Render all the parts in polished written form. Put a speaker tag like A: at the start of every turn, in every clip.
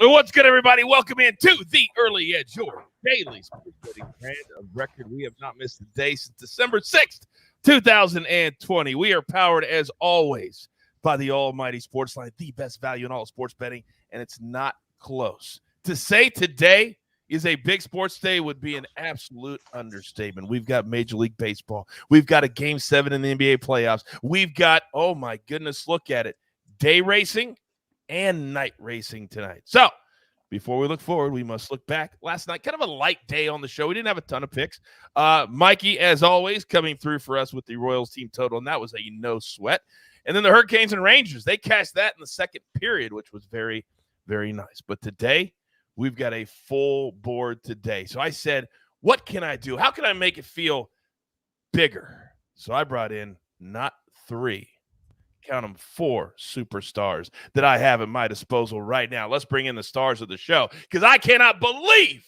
A: Well, what's good, everybody? Welcome in to the Early Edge, your daily sports betting brand of record. We have not missed a day since December 6th, 2020. We are powered, as always, by the almighty SportsLine, the best value in all sports betting, and it's not close. To say today is a big sports day would be an absolute understatement. We've got Major League Baseball. We've got a Game 7 in the NBA playoffs. We've got, oh my goodness, look at it, day racing and night racing tonight. So before we look forward, we must look back. Last night, kind of a light day on the show. We didn't have a ton of picks. Mikey, as always, coming through for us with the Royals team total, and that was a no sweat. And then the Hurricanes and Rangers, they cashed that in the second period, which was very, very nice. But today, we've got a full board today. So I said, what can I do? How can I make it feel bigger? So I brought in not three, count them, 4 superstars that I have at my disposal right now. Let's bring in the stars of the show because I cannot believe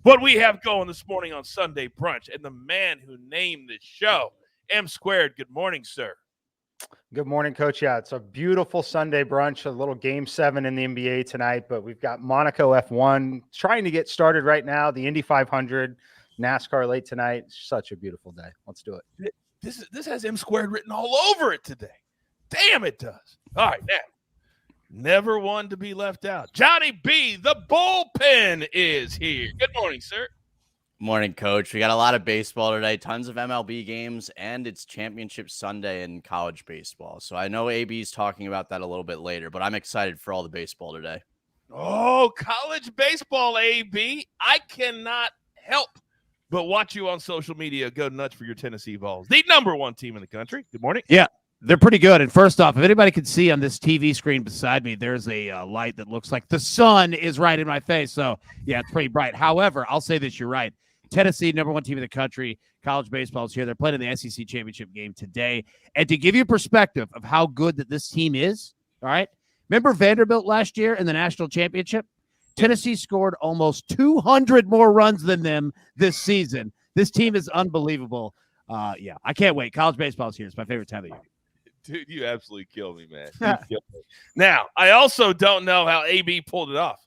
A: what we have going this morning on Sunday Brunch. And the man who named this show, M Squared. Good morning, sir.
B: Good morning, Coach. Yeah, it's a beautiful Sunday brunch, a little Game 7 in the NBA tonight, but we've got Monaco F1 trying to get started right now, the Indy 500, NASCAR late tonight. Such a beautiful day. Let's do it.
A: This has M Squared written all over it today. Damn, it does. All right, now, never one to be left out. Johnny B, the Bullpen, is here. Good morning, sir.
C: Morning, Coach. We got a lot of baseball today, tons of MLB games, and it's Championship Sunday in college baseball. So I know AB's talking about that a little bit later, but I'm excited for all the baseball today.
A: Oh, college baseball, AB. I cannot help but watch you on social media go nuts for your Tennessee Vols, the number 1 team in the country. Good morning.
D: Yeah, they're pretty good. And first off, if anybody can see on this TV screen beside me, there's a light that looks like the sun is right in my face. So, yeah, it's pretty bright. However, I'll say this, you're right. Tennessee, number 1 team in the country. College baseball is here. They're playing in the SEC championship game today. And to give you perspective of how good that this team is, all right, remember Vanderbilt last year in the national championship? Tennessee scored almost 200 more runs than them this season. This team is unbelievable. Yeah, I can't wait. College baseball is here. It's my favorite time of year.
A: Dude, you absolutely kill me, man. Kill me. Now, I also don't know how AB pulled it off.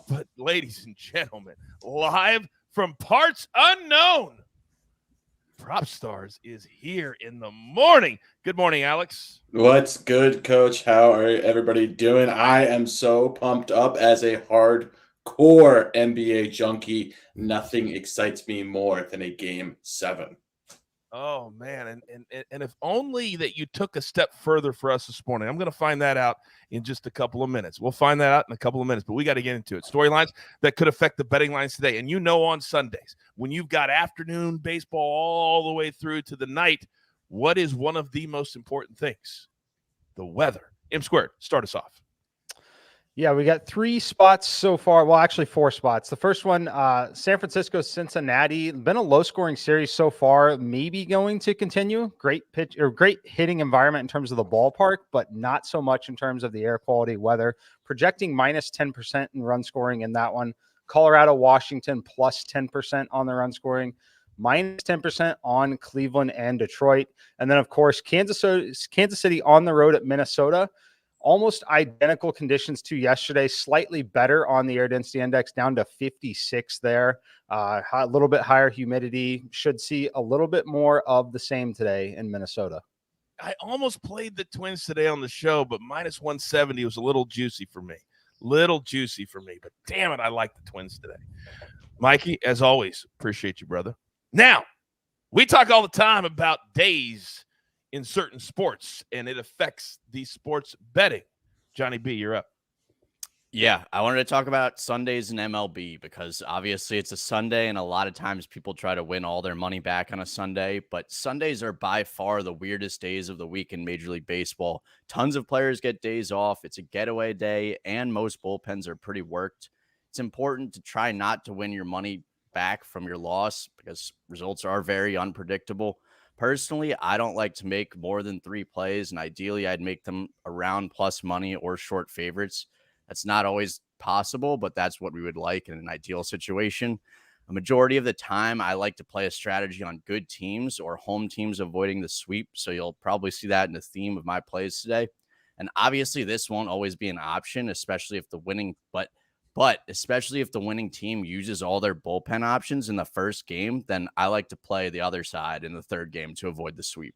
A: But, ladies and gentlemen, live from parts unknown, Prop Stars is here in the morning. Good morning, Alex.
E: What's good, Coach? How are everybody doing? I am so pumped up as a hardcore NBA junkie. Nothing excites me more than a Game 7.
A: Oh, man. And if only that you took a step further for us this morning. I'm going to find that out in just a couple of minutes. We'll find that out in a couple of minutes, but we got to get into it. Storylines that could affect the betting lines today. And you know on Sundays, when you've got afternoon baseball all the way through to the night, what is one of the most important things? The weather. M Squared, start us off.
B: Yeah, we got 3 spots so far. Well, actually 4 spots. The first one, San Francisco, Cincinnati. Been a low-scoring series so far. Maybe going to continue. Great pitch or great hitting environment in terms of the ballpark, but not so much in terms of the air quality, weather. Projecting minus 10% in run scoring in that one. Colorado, Washington plus 10% on the run scoring. Minus 10% on Cleveland and Detroit. And then, of course, Kansas City on the road at Minnesota. Almost identical conditions to yesterday, slightly better on the air density index, down to 56 there. A little bit higher humidity. Should see a little bit more of the same today in Minnesota.
A: I almost played the Twins today on the show, but minus 170 was a little juicy for me. But damn it, I like the Twins today. Mikey, as always, appreciate you, brother. Now, we talk all the time about days in certain sports, and it affects the sports betting. Johnny B, you're up.
C: Yeah, I wanted to talk about Sundays in MLB because obviously it's a Sunday and a lot of times people try to win all their money back on a Sunday, but Sundays are by far the weirdest days of the week in Major League Baseball. Tons of players get days off. It's a getaway day and most bullpens are pretty worked. It's important to try not to win your money back from your loss because results are very unpredictable. Personally, I don't like to make more than 3 plays, and ideally I'd make them around plus money or short favorites. That's not always possible, but that's what we would like in an ideal situation. A majority of the time, I like to play a strategy on good teams or home teams avoiding the sweep, so you'll probably see that in the theme of my plays today. And obviously, this won't always be an option, especially if the winning, but But especially if the winning team uses all their bullpen options in the first game, then I like to play the other side in the third game to avoid the sweep.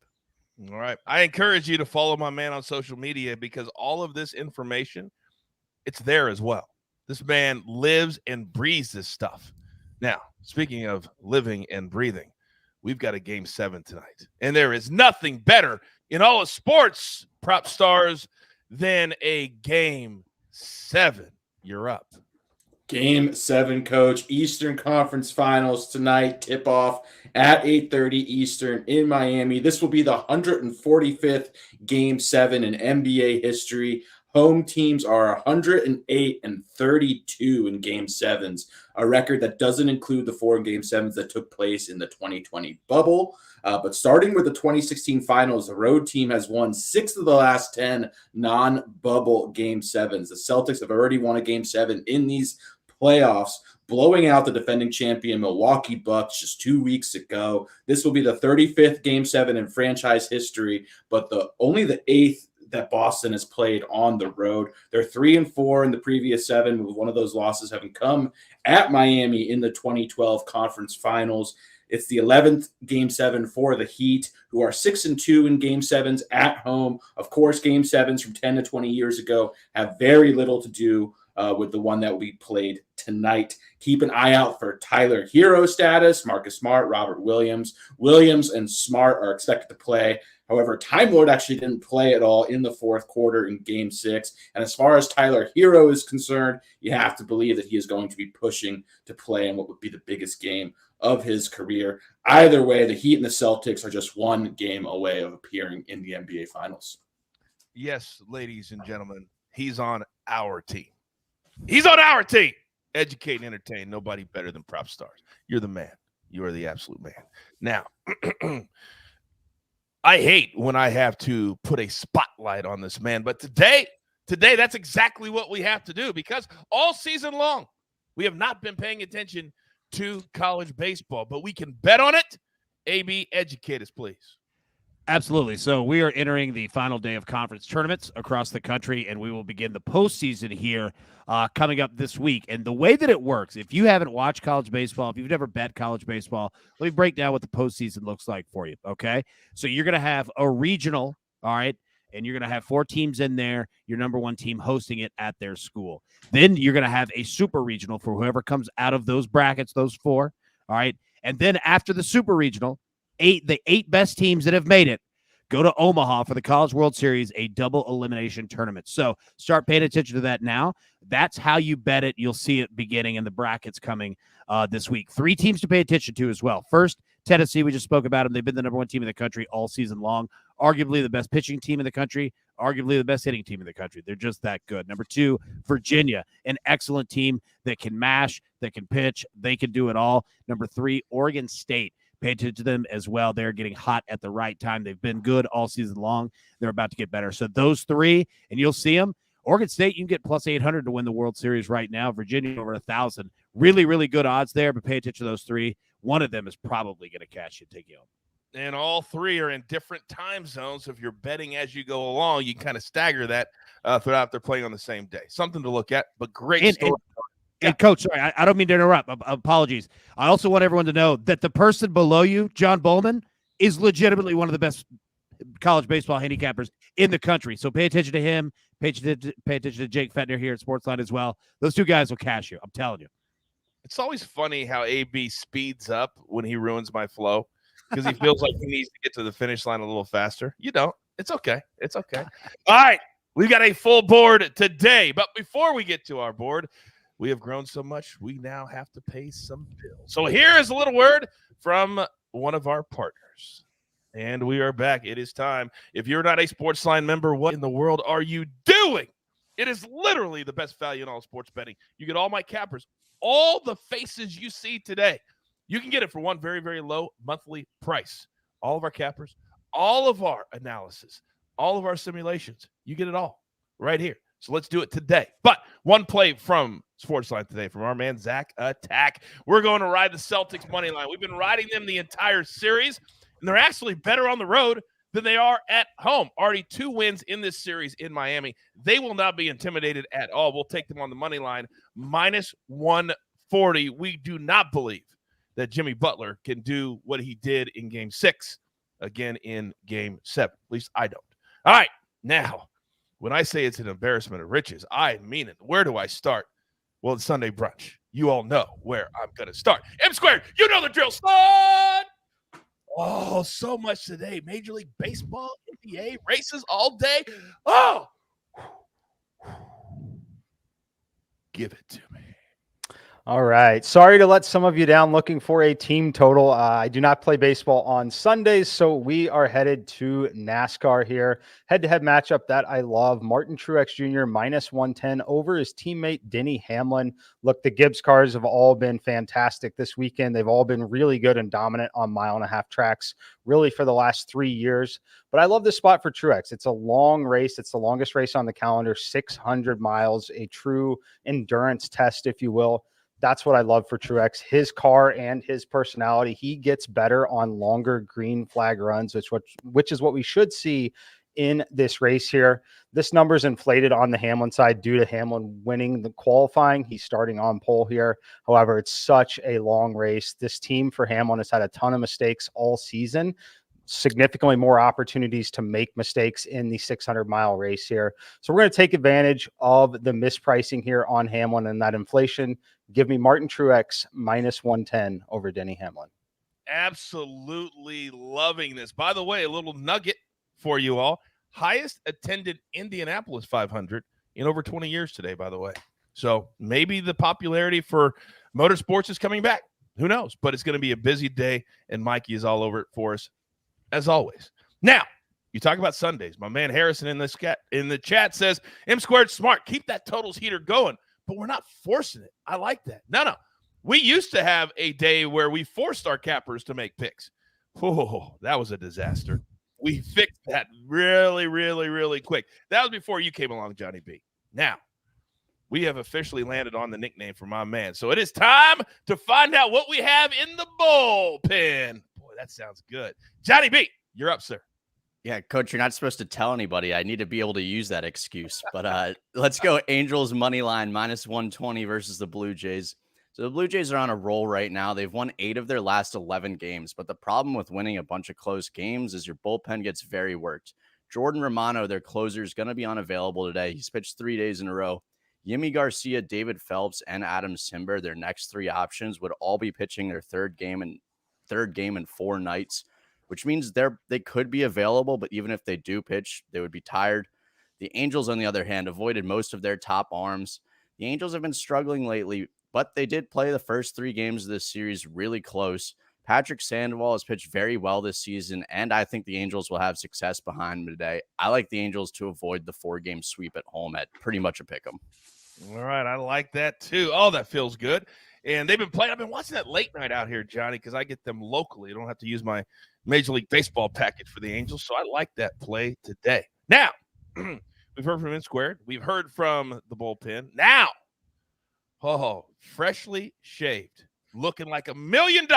A: All right. I encourage you to follow my man on social media because all of this information, it's there as well. This man lives and breathes this stuff. Now, speaking of living and breathing, we've got a Game 7 tonight. And there is nothing better in all of sports, prop stars, than a Game 7. You're up.
E: Game 7, Coach. Eastern Conference Finals tonight. Tip-off at 8:30 Eastern in Miami. This will be the 145th Game 7 in NBA history. Home teams are 108 and 32 in Game 7s, a record that doesn't include the 4 Game 7s that took place in the 2020 bubble. But starting with the 2016 finals, the road team has won 6 of the last 10 non-bubble Game 7s. The Celtics have already won a Game 7 in these playoffs, blowing out the defending champion Milwaukee Bucks just 2 weeks ago. This will be the 35th Game 7 in franchise history, but only the 8th that Boston has played on the road. They're 3-4 in the previous 7, with one of those losses having come at Miami in the 2012 conference finals. It's the 11th Game 7 for the Heat, who are 6-2 in Game 7s at home. Of course, Game 7s from 10 to 20 years ago have very little to do with the one that will be played tonight. Keep an eye out for Tyler Hero status. Marcus Smart, Robert Williams. Williams and Smart are expected to play. However, Time Lord actually didn't play at all in the fourth quarter in Game 6. And as far as Tyler Hero is concerned, you have to believe that he is going to be pushing to play in what would be the biggest game of his career. Either way, the Heat and the Celtics are just one game away of appearing in the NBA Finals.
A: Yes, ladies and gentlemen, he's on our team. He's on our team. Educate and entertain. Nobody better than Prop Stars. You're the man. You are the absolute man. Now, I hate when I have to put a spotlight on this man, but today, that's exactly what we have to do, because all season long, we have not been paying attention to college baseball, but we can bet on it. AB, educate us, please.
D: Absolutely. So we are entering the final day of conference tournaments across the country, and we will begin the postseason here coming up this week. And the way that it works, if you haven't watched college baseball, if you've never bet college baseball, let me break down what the postseason looks like for you, okay? So you're going to have a regional, all right, and you're going to have 4 teams in there, your number 1 team hosting it at their school. Then you're going to have a super regional for whoever comes out of those brackets, those 4, all right? And then after the super regional, the 8 best teams that have made it go to Omaha for the College World Series, a double elimination tournament. So start paying attention to that now. That's how you bet it. You'll see it beginning in the brackets coming this week. 3 teams to pay attention to as well. First, Tennessee, we just spoke about them. They've been the number 1 team in the country all season long. Arguably the best pitching team in the country, arguably the best hitting team in the country. They're just that good. Number 2, Virginia, an excellent team that can mash, that can pitch, they can do it all. Number 3, Oregon State. Pay attention to them as well. They're getting hot at the right time. They've been good all season long. They're about to get better. So those 3, and you'll see them. Oregon State, you can get plus 800 to win the World Series right now. Virginia over 1,000. Really, really good odds there, but pay attention to those 3. One of them is probably going to cash you and take you home.
A: And all 3 are in different time zones. So if you're betting as you go along, you can kind of stagger that throughout they're playing on the same day. Something to look at, but great story.
D: And Coach, sorry, I don't mean to interrupt. Apologies. I also want everyone to know that the person below you, John Bowman, is legitimately one of the best college baseball handicappers in the country. So pay attention to him. Pay attention to Jake Fettner here at SportsLine as well. Those 2 guys will cash you. I'm telling you.
A: It's always funny how AB speeds up when he ruins my flow because he feels like he needs to get to the finish line a little faster. You don't. It's okay. It's okay. All right. We've got a full board today. But before we get to our board, we have grown so much, we now have to pay some bills. So here is a little word from one of our partners. And we are back. It is time. If you're not a SportsLine member, what in the world are you doing? It is literally the best value in all sports betting. You get all my cappers, all the faces you see today. You can get it for one very, very low monthly price. All of our cappers, all of our analysis, all of our simulations. You get it all right here. So let's do it today. But one play from SportsLine today from our man, Zach Attack. We're going to ride the Celtics money line. We've been riding them the entire series, and they're actually better on the road than they are at home. Already 2 wins in this series in Miami. They will not be intimidated at all. We'll take them on the money line, minus 140. We do not believe that Jimmy Butler can do what he did in Game 6 again in Game 7. At least I don't. All right, now, when I say it's an embarrassment of riches, I mean it. Where do I start? Well, it's Sunday brunch. You all know where I'm going to start. M squared, you know the drill, son! Oh, so much today. Major League Baseball, NBA, races all day. Oh! Give it to me.
B: All right. Sorry to let some of you down looking for a team total. I do not play baseball on Sundays, so we are headed to NASCAR here. Head-to-head matchup that I love. Martin Truex Jr. minus 110 over his teammate Denny Hamlin. Look, the Gibbs cars have all been fantastic this weekend. They've all been really good and dominant on mile-and-a-half tracks, really for the last 3 years. But I love this spot for Truex. It's a long race. It's the longest race on the calendar, 600 miles, a true endurance test, if you will. That's what I love for Truex, his car and his personality. He gets better on longer green flag runs, which is what we should see in this race here. This number is inflated on the Hamlin side due to Hamlin winning the qualifying. He's starting on pole here. However, it's such a long race. This team for Hamlin has had a ton of mistakes all season. Significantly more opportunities to make mistakes in the 600-mile race here. So we're going to take advantage of the mispricing here on Hamlin and that inflation. Give me Martin Truex minus 110 over Denny Hamlin.
A: Absolutely loving this. By the way, a little nugget for you all. Highest attended Indianapolis 500 in over 20 years today, by the way. So maybe the popularity for motorsports is coming back. Who knows? But it's going to be a busy day, and Mikey is all over it for us, as always. Now, you talk about Sundays. My man Harrison in the chat says, M squared smart. Keep that totals heater going. But we're not forcing it. I like that. No. We used to have a day where we forced our cappers to make picks. Oh, that was a disaster. We fixed that really, really, really quick. That was before you came along, Johnny B. Now, we have officially landed on the nickname for my man. So it is time to find out what we have in the bullpen. Boy, that sounds good. Johnny B, you're up, sir.
C: Yeah, Coach, you're not supposed to tell anybody. I need to be able to use that excuse. But let's go Angels money line, minus 120 versus the Blue Jays. So the Blue Jays are on a roll right now. They've won 8 of their last 11 games. But the problem with winning a bunch of close games is your bullpen gets very worked. Jordan Romano, their closer, is going to be unavailable today. He's pitched 3 days in a row. Yimi Garcia, David Phelps, and Adam Simber, their next 3 options, would all be pitching their third game in 4 nights, which means they could be available, but even if they do pitch, they would be tired. The Angels, on the other hand, avoided most of their top arms. The Angels have been struggling lately, but they did play the first 3 games of this series really close. Patrick Sandoval has pitched very well this season, and I think the Angels will have success behind him today. I like the Angels to avoid the 4-game sweep at home at pretty much a pick 'em.
A: All right, I like that too. Oh, that feels good. And they've been playing. I've been watching that late night out here, Johnny, because I get them locally. I don't have to use my Major League Baseball package for the Angels, so I like that play today. Now, we've heard from N Squared. We've heard from the bullpen. Now, freshly shaved, looking like $1 million.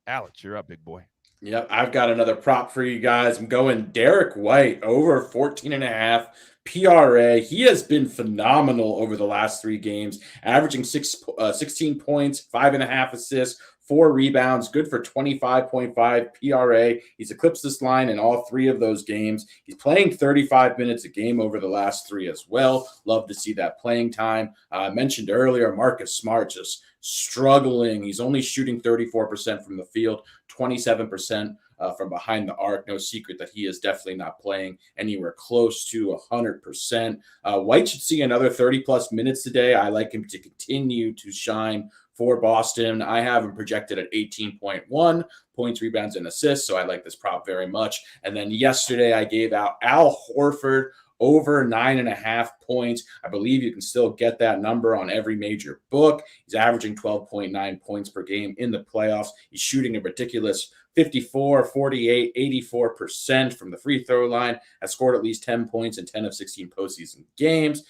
A: Alex, you're up, big boy.
E: Yep, I've got another prop for you guys. I'm going Derek White over 14.5 PRA. He has been phenomenal over the last 3 games, averaging 16 points, 5.5 assists, 4 rebounds, good for 25.5 PRA. He's eclipsed this line in all 3 of those games. He's playing 35 minutes a game over the last 3 as well. Love to see that playing time. I mentioned earlier, Marcus Smart just struggling. He's only shooting 34% from the field, 27% from behind the arc. No secret that he is definitely not playing anywhere close to 100%. White should see another 30-plus minutes today. I like him to continue to shine for Boston. I have him projected at 18.1 points, rebounds, and assists, so I like this prop very much. And then yesterday I gave out Al Horford over 9.5 points. I believe you can still get that number on every major book. He's averaging 12.9 points per game in the playoffs. He's shooting a ridiculous 54, 48, 84% from the free throw line, has scored at least 10 points in 10 of 16 postseason games.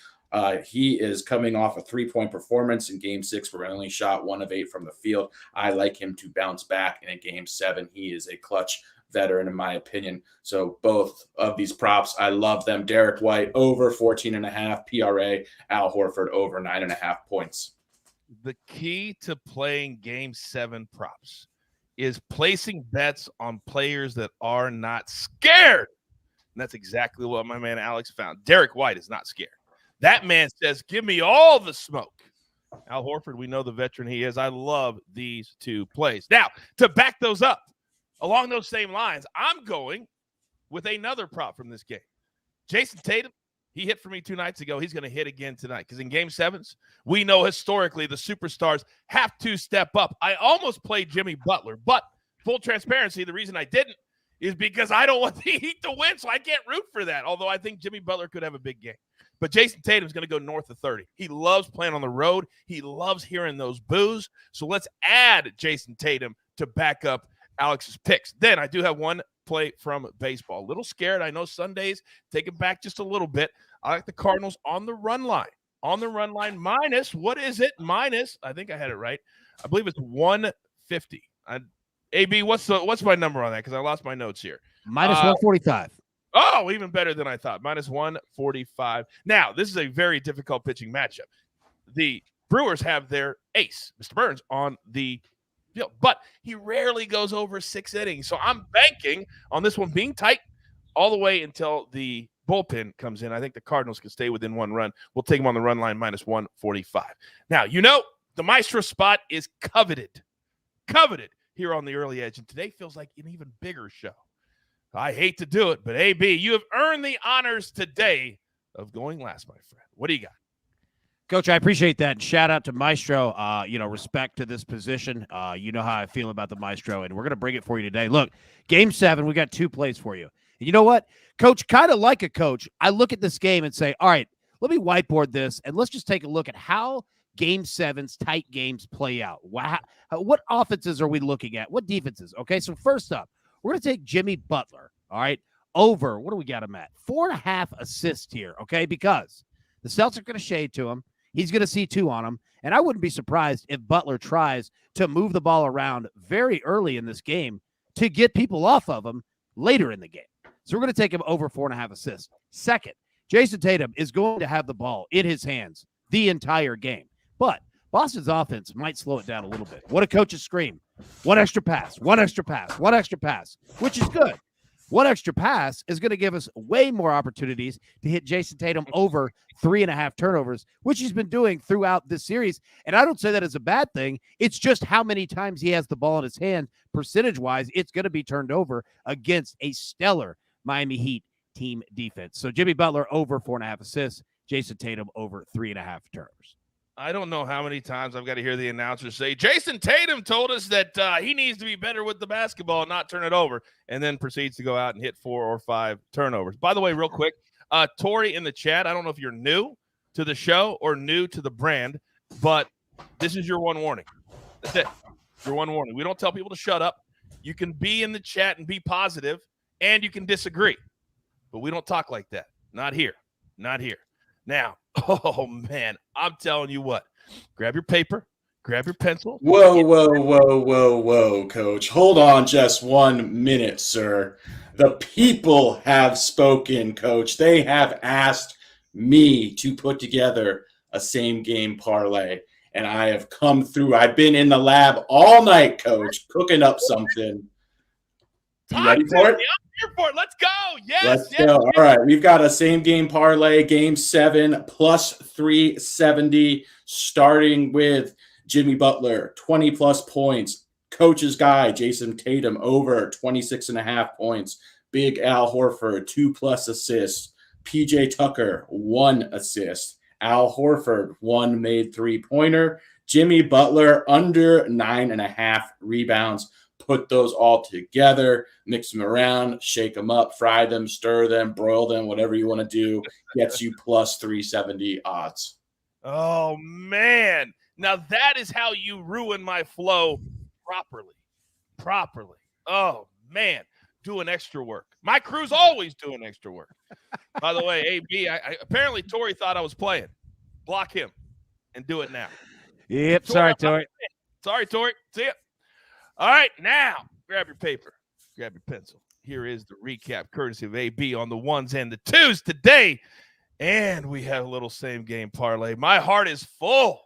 E: He is coming off a 3-point performance in Game 6 where he only shot 1 of 8 from the field. I like him to bounce back in a Game 7. He is a clutch veteran, in my opinion. So both of these props, I love them. Derek White over 14.5 PRA, Al Horford over 9.5 points.
A: The key to playing Game 7 props is placing bets on players that are not scared. And that's exactly what my man Alex found. Derek White is not scared. That man says, give me all the smoke. Al Horford, we know the veteran he is. I love these two plays. Now, to back those up, along those same lines, I'm going with another prop from this game. Jason Tatum, he hit for me 2 nights ago. He's going to hit again tonight because in Game 7s, we know historically the superstars have to step up. I almost played Jimmy Butler, but full transparency, the reason I didn't is because I don't want the Heat to win, so I can't root for that, although I think Jimmy Butler could have a big game. But Jason Tatum's going to go north of 30. He loves playing on the road. He loves hearing those boos. So let's add Jason Tatum to back up Alex's picks. Then I do have one play from baseball. A little scared. I know Sundays, take it back just a little bit. I like the Cardinals on the run line. On the run line minus, what is it? Minus, I think I had it right. I believe it's 150. AB, what's my number on that? Because I lost my notes here.
D: Minus 145.
A: Oh, even better than I thought. Minus 145. Now, this is a very difficult pitching matchup. The Brewers have their ace, Mr. Burns, on the field, but he rarely goes over 6 innings. So I'm banking on this one being tight all the way until the bullpen comes in. I think the Cardinals can stay within 1 run. We'll take them on the run line minus 145. Now, the Maestro spot is coveted here on the early edge, and today feels like an even bigger show. I hate to do it, but AB, you have earned the honors today of going last, my friend. What do you got?
D: Coach, I appreciate that. And shout out to Maestro. Respect to this position. You know how I feel about the Maestro, and we're going to bring it for you today. Look, Game 7, we got 2 plays for you. And you know what? Coach, kind of like a coach, I look at this game and say, all right, let me whiteboard this, and let's just take a look at how Game 7's tight games play out. What offenses are we looking at? What defenses? Okay, so first up, we're going to take Jimmy Butler, all right, over, what do we got him at? 4.5 assists here, okay, because the Celtics are going to shade to him. He's going to see 2 on him, and I wouldn't be surprised if Butler tries to move the ball around very early in this game to get people off of him later in the game. So we're going to take him over 4.5 assists. Second, Jason Tatum is going to have the ball in his hands the entire game, but Boston's offense might slow it down a little bit. What a coach's scream. 1 extra pass, 1 extra pass, 1 extra pass, which is good. 1 extra pass is going to give us way more opportunities to hit Jason Tatum over 3.5 turnovers, which he's been doing throughout this series. And I don't say that as a bad thing. It's just how many times he has the ball in his hand, percentage-wise, it's going to be turned over against a stellar Miami Heat team defense. So Jimmy Butler over 4.5 assists, Jason Tatum over 3.5 turnovers.
A: I don't know how many times I've got to hear the announcer say, Jason Tatum told us that he needs to be better with the basketball and not turn it over, and then proceeds to go out and hit 4 or 5 turnovers. By the way, real quick, Tori in the chat, I don't know if you're new to the show or new to the brand, but this is your one warning. That's it. Your one warning. We don't tell people to shut up. You can be in the chat and be positive, and you can disagree, but we don't talk like that. Not here. Not here. Now, oh, man, I'm telling you what. Grab your paper. Grab your pencil.
E: Whoa, Coach. Hold on just 1 minute, sir. The people have spoken, Coach. They have asked me to put together a same-game parlay, and I have come through. I've been in the lab all night, Coach, cooking up something. You ready for it?
A: I'm here for it. Let's go. Yes.
E: Let's go. All right. We've got a same game parlay, Game 7 plus 370, starting with Jimmy Butler, 20+ points. Coach's guy, Jason Tatum, over 26.5 points. Big Al Horford, 2+ assists. PJ Tucker, 1 assist. Al Horford, 1 made 3-pointer. Jimmy Butler, under 9.5 rebounds. Put those all together, mix them around, shake them up, fry them, stir them, broil them, whatever you want to do, gets you plus 370 odds.
A: Oh, man. Now, that is how you ruin my flow properly. Oh, man. Doing extra work. My crew's always doing extra work. By the way, AB, apparently Tori thought I was playing. Block him and do it now.
D: Yep. Sorry, Tori.
A: Sorry, Tori. See ya. All right, now grab your paper, grab your pencil. Here is the recap, courtesy of AB on the ones and the twos today. And we have a little same game parlay. My heart is full.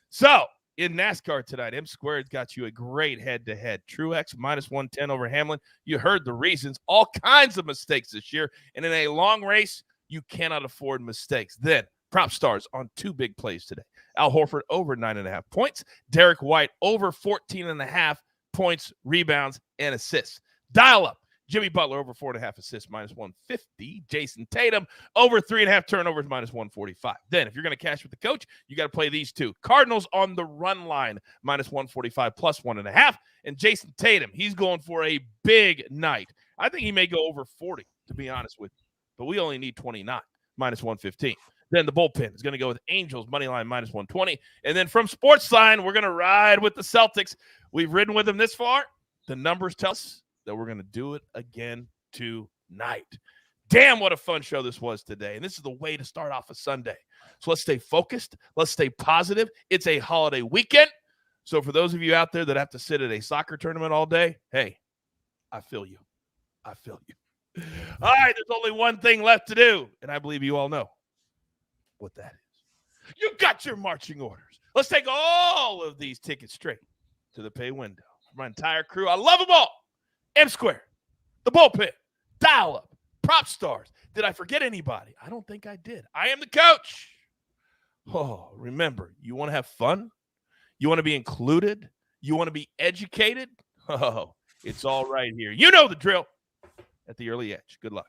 A: So in NASCAR tonight, M Squared got you a great head-to-head. Truex minus 110 over Hamlin. You heard the reasons. All kinds of mistakes this year. And in a long race, you cannot afford mistakes. Then prop stars on 2 big plays today. Al Horford over 9.5 points. Derek White over 14.5 points, rebounds, and assists. Dial up. Jimmy Butler over 4.5 assists, minus 150. Jason Tatum over 3.5 turnovers, minus 145. Then, if you're going to cash with the coach, you got to play these 2. Cardinals on the run line, minus 145, plus 1.5. And Jason Tatum, he's going for a big night. I think he may go over 40, to be honest with you. But we only need 29, minus 115. Then the bullpen is going to go with Angels, money line, minus 120. And then from SportsLine, we're going to ride with the Celtics. We've ridden with them this far. The numbers tell us that we're going to do it again tonight. Damn, what a fun show this was today. And this is the way to start off a Sunday. So let's stay focused. Let's stay positive. It's a holiday weekend. So for those of you out there that have to sit at a soccer tournament all day, hey, I feel you. I feel you. All right, there's only one thing left to do, and I believe you all know what that is. You got your marching orders. Let's take all of these tickets straight to the pay window. For my entire crew, I love them all. M Square, the bullpen, dial up, prop stars. Did I forget anybody? I don't think I did. I am the coach. Oh, remember, you want to have fun? You want to be included? You want to be educated? Oh, it's all right here. You know the drill at the early edge. Good luck.